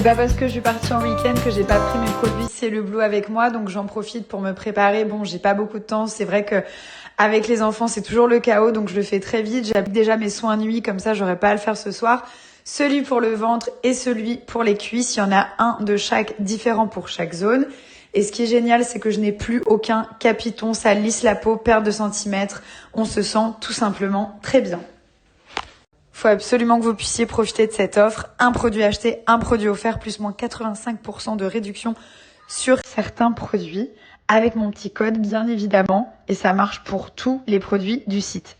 pas parce que je suis partie en week-end que j'ai pas pris mes produits C'est le Blue avec moi, donc j'en profite pour me préparer. Bon, j'ai pas beaucoup de temps, c'est vrai que avec les enfants c'est toujours le chaos, donc je le fais très vite. J'applique déjà mes soins nuit, comme ça j'aurai pas à le faire ce soir. Celui pour le ventre et celui pour les cuisses, il y en a un de chaque différent pour chaque zone. Et ce qui est génial, c'est que je n'ai plus aucun capiton, ça lisse la peau, perte de centimètres. On se sent tout simplement très bien. Faut absolument que vous puissiez profiter de cette offre. Un produit acheté, un produit offert, plus moins 85% de réduction sur certains produits. Avec mon petit code, bien évidemment. Et ça marche pour tous les produits du site.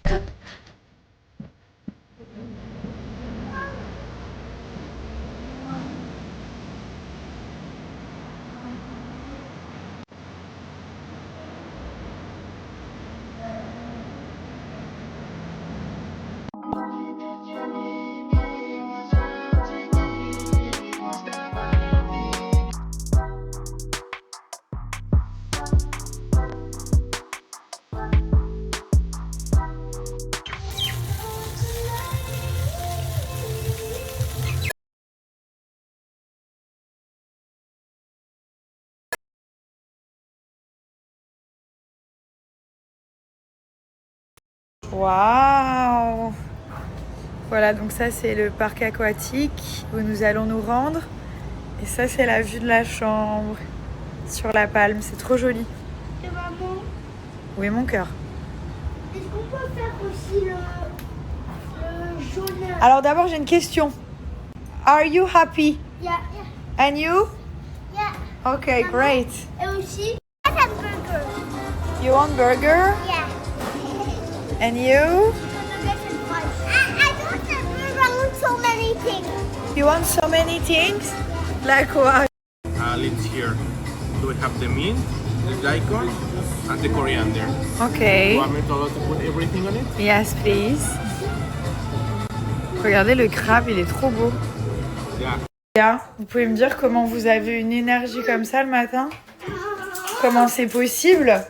Waouh! Voilà, donc ça c'est le parc aquatique où nous allons nous rendre. Et ça c'est la vue de la chambre sur la palme, c'est trop joli. Et maman, Où est mon cœur? est-ce qu'on peut faire aussi le jaune? Alors d'abord j'ai une question. Are you happy? Yeah, And you? yeah. Okay, great. Et aussi, hamburger. You want burger? Yeah. And you? I don't want so many things. You want so many things? Like what? Let's here. So we have the mint, the daikon, and the coriander. Okay. You want me to put everything on it? Yes, please. Regardez le crabe, il est trop beau. Yeah. Léa, vous pouvez me dire comment vous avez une énergie comme ça le matin? Comment c'est possible?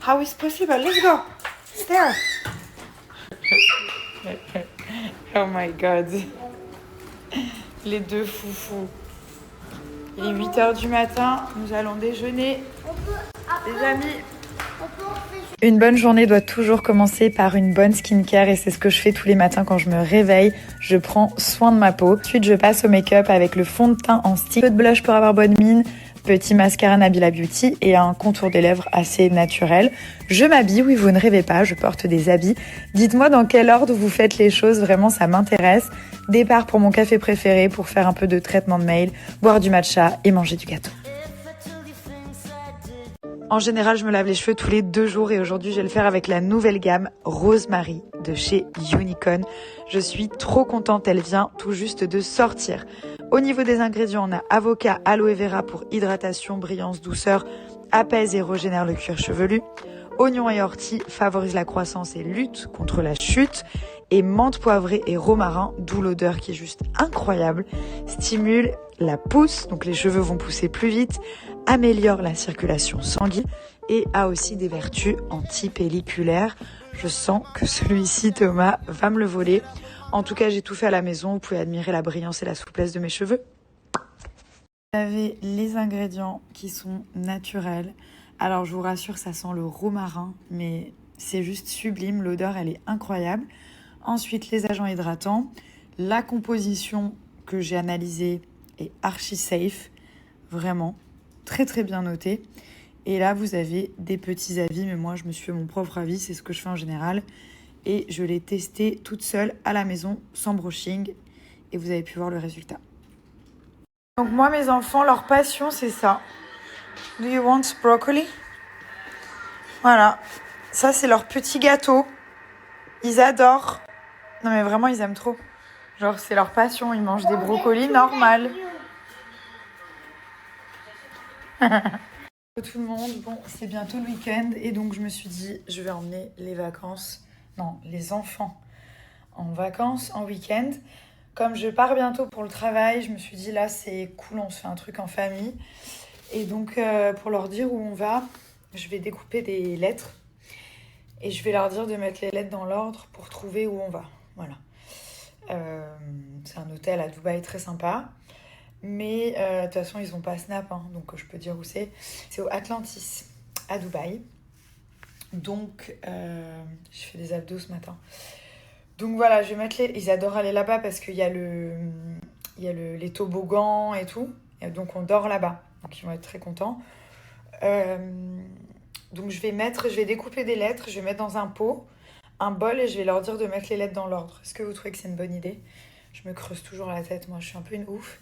How is possible? Let's go. Stare. Oh my god. Les deux foufous. Il est 8h du matin, nous allons déjeuner. Les amis. Une bonne journée doit toujours commencer par une bonne skincare et c'est ce que je fais tous les matins quand je me réveille. Je prends soin de ma peau. Ensuite, je passe au make-up avec le fond de teint en stick, peu de blush pour avoir bonne mine, petit mascara Nabila Beauty et un contour des lèvres assez naturel. Je m'habille, oui, vous ne rêvez pas, je porte des habits. Dites-moi dans quel ordre vous faites les choses, vraiment ça m'intéresse. Départ pour mon café préféré pour faire un peu de traitement de mail, boire du matcha et manger du gâteau. En général, je me lave les cheveux tous les 2 jours et aujourd'hui, je vais le faire avec la nouvelle gamme Rosemary de chez Unicorn. Je suis trop contente, elle vient tout juste de sortir. Au niveau des ingrédients, on a avocat, aloe vera pour hydratation, brillance, douceur, apaise et régénère le cuir chevelu. Oignon et ortie favorisent la croissance et lutte contre la chute. Et menthe poivrée et romarin, d'où l'odeur qui est juste incroyable, stimule la pousse, donc les cheveux vont pousser plus vite, améliore la circulation sanguine et a aussi des vertus antipelliculaires. Je sens que celui-ci, Thomas, va me le voler. En tout cas, j'ai tout fait à la maison. Vous pouvez admirer la brillance et la souplesse de mes cheveux. Vous avez les ingrédients qui sont naturels. Alors, je vous rassure, ça sent le romarin, mais c'est juste sublime. L'odeur, elle est incroyable. Ensuite, les agents hydratants. La composition que j'ai analysée est archi safe. Vraiment, très très bien notée. Et là, vous avez des petits avis, mais moi, je me suis fait mon propre avis. C'est ce que je fais en général. Et je l'ai testé toute seule à la maison, sans brushing. Et vous avez pu voir le résultat. Donc moi, mes enfants, leur passion, c'est ça. Do you want broccoli? Voilà. Ça, c'est leur petit gâteau. Ils adorent. Non, mais vraiment, ils aiment trop. Genre, c'est leur passion. Ils mangent des brocolis normales. Tout le monde, bon, c'est bientôt le week-end. Et donc, je me suis dit, je vais emmener les enfants en vacances, en week-end. Comme je pars bientôt pour le travail, je me suis dit, là, c'est cool, on se fait un truc en famille. Et donc, pour leur dire où on va, je vais découper des lettres. Et je vais leur dire de mettre les lettres dans l'ordre pour trouver où on va. Voilà. C'est un hôtel à Dubaï très sympa. Mais de toute façon, ils ont pas Snap, hein, donc je peux dire où c'est. C'est au Atlantis, à Dubaï. Donc, je fais des abdos ce matin. Donc voilà, je vais mettre les... Ils adorent aller là-bas parce qu'il y a les toboggans et tout. Et donc on dort là-bas. Donc ils vont être très contents. Donc je vais découper des lettres, je vais mettre dans un pot, un bol et je vais leur dire de mettre les lettres dans l'ordre. Est-ce que vous trouvez que c'est une bonne idée? Je me creuse toujours la tête, moi je suis un peu une ouf.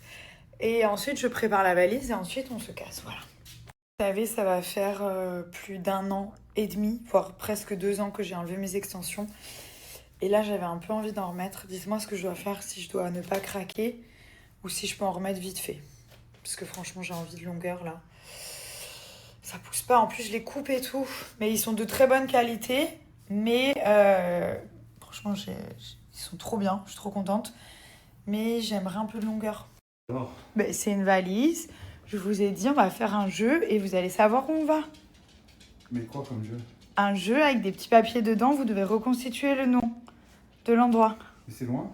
Et ensuite je prépare la valise et ensuite on se casse, voilà. Vous savez, ça va faire plus d'1 an et demi, voire presque 2 ans que j'ai enlevé mes extensions. Et là j'avais un peu envie d'en remettre. Dites-moi ce que je dois faire, si je dois ne pas craquer ou si je peux en remettre vite fait. Parce que franchement j'ai envie de longueur là. Ça pousse pas, en plus je les coupe et tout. Mais ils sont de très bonne qualité. Mais franchement ils sont trop bien, je suis trop contente. Mais j'aimerais un peu de longueur. Oh. Ben, c'est une valise. Je vous ai dit, on va faire un jeu et vous allez savoir où on va. Mais quoi comme jeu? Un jeu avec des petits papiers dedans, vous devez reconstituer le nom de l'endroit. Mais c'est loin?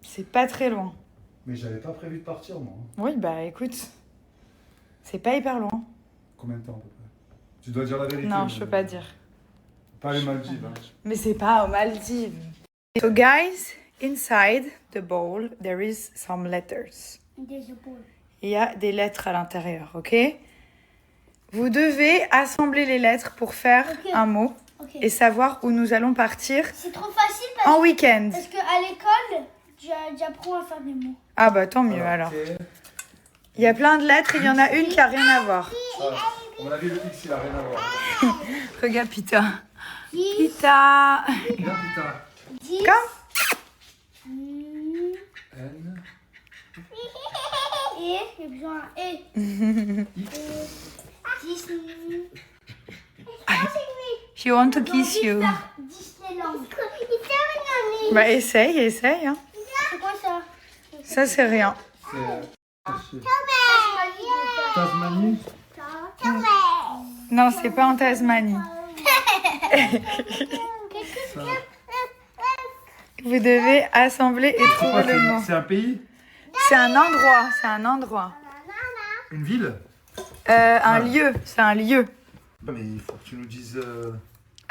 C'est pas très loin. Mais j'avais pas prévu de partir, moi. Oui, bah écoute, c'est pas hyper loin. Combien de temps à peu près? Tu dois dire la vérité. Non, je peux pas dire. Pas les Maldives. Hein. Mais c'est pas aux Maldives. So guys, inside the bowl, there is some letters. Il y a des lettres à l'intérieur, ok? Vous devez assembler les lettres pour faire un mot et savoir où nous allons partir C'est trop facile en week-end. parce qu'à l'école, j'apprends à faire des mots. Ah bah tant mieux alors. Il y a plein de lettres et il y en a une qui a rien à voir. On a vu le X, il a rien à voir. Regarde Pita. Pita. Viens, putain. 10. Comme N. Et, j'ai besoin d'un E. 10. She want to kiss you. Disneyland. Bah essaye. Hein. C'est quoi ça? Ça c'est rien. C'est Tasmanie. Non, c'est pas en Tasmanie. Ça. Vous devez assembler et trouver le mot. C'est un pays? C'est un endroit. Une ville? Un lieu, c'est un lieu. Non, mais il faut que tu nous dises.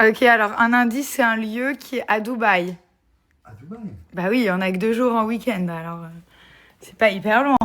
Ok, alors un indice, c'est un lieu qui est à Dubaï. À Dubaï. Bah oui, on a que 2 jours en week-end, alors c'est pas hyper loin.